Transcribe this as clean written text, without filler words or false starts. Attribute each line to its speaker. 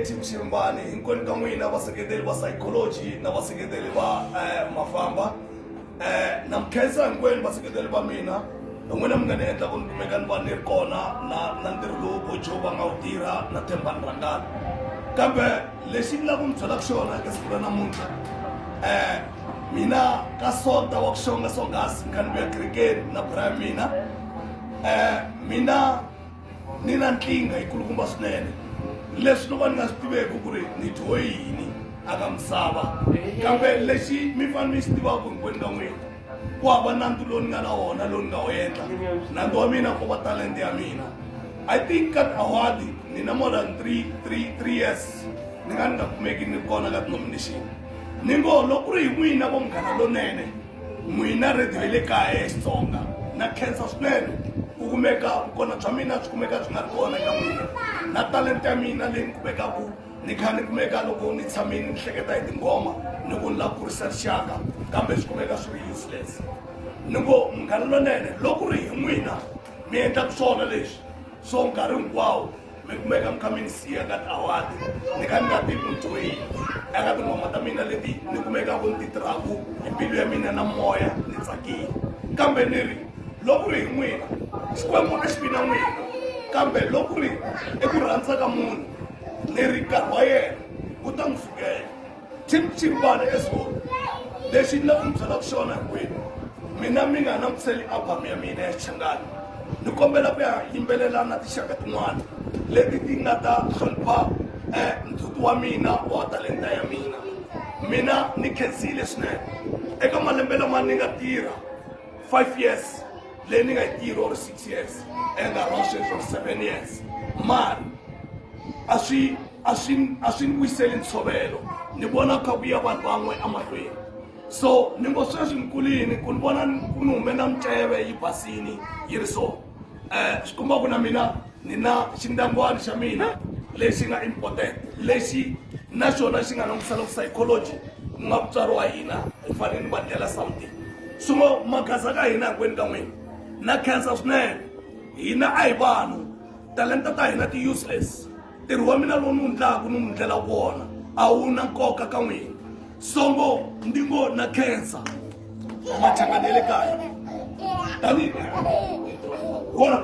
Speaker 1: team Ximbani hinkwenu ka n'wina vaseketeli va psychology na vaseketeli va mafamba na mkhensa hinkwenu vaseketeli va mina n'wina mi nga ni endla ku ni kumeka ni va ni ri kona na ntirho lowu Bojo va nga wu tirha na Thembani Rangani kambe lexi ni lava ku mi byelaka xona eka siku ra namuntlha mina ka sonta wa ku xonga Songhasi ni kha ni vuya kerekeni na braya mina mina ni na nkingha yi kulukumba swinene leswi no va ni nga swi tiveki ku ri ni dyiwe yini aka misava kambe lexi mi fanele mi xi tivaka hinkwenu ka n'wina ku hava nantu lowu ni nga na wona lowu ni nga wu endla nantu wa mina ku va talenta ya mina I think ka award ni na more than 3 years ni nga kumeki ni kona ka nomination ni ngo loko ri hi n'wina vo munghana lonene n'wina radio le kaya Xitsonga na khensa swinene ku kumeka kona bya mina byi kumeka byi nga ri kona eka n'wina na talenta ya mina leyi ni kumekaku ni kha ni kumeka loko ni tshamini ni hleketa hi tingoma ni ku ni lava ku kurisa rixaka kambe swi kumeka swi ri useless ni ngo munghana lonene loko ri hi n'wina mi endlaka swona leswi so nkarhi hinkwawo mi kumeka mi kha mi ni siya ka tiawadi ni kha ni nga tivi ni dyiwe yini eka tingoma ta mina leti ni kumekaku ni ti tirhaku hi mbilu ya mina na moya ni tsakile kambe ni ri loko ri hi n'wina xikwembu a xi vi na n'wina kambe loko ri i ku rhandza ka munhu ni ri nkarhi wa yena ku ta n'wi fikela Ximbani eswona lexi ni lava ku mi byelaka xona hinkwenu mina mi nga langutiseli album ya mina ya Xichangani ni kombela ku ya yimbelela na tinxaka tin'wana leti ti nga ta hlonipha ndzhuti wa mina wa talenta ya mina ni khensile swinene eka malembe lama ni nga tirha 5 years leyi ni nga yi tirha or 6 years and around 7 years mari a swi ni vuyiseli ntshovelo ni vona kha ku ya vanhu van'we emahlweni so ni ngo sweswi ni kulini ku ni vona ku ni hume na miceve yi basini yi ri so swi komba ku na mina ni na xindyangwana xa mina lexi nga important lexi na xona xi nga langutisana ku psychology ku nga vutswari wa hina hi fanele ni va ndlela something swin'we maghaza ka hina hinkwenu ka n'wina na khensa swinene hina a hi vanhu talenta ta hina ti useless ntirho wa mina lowu ni wu ndlaku ni n'wi ndlela wona a wu na nkoka ka n'wina songo ndi ngo na khensa machangani ya le kaya tanihi wona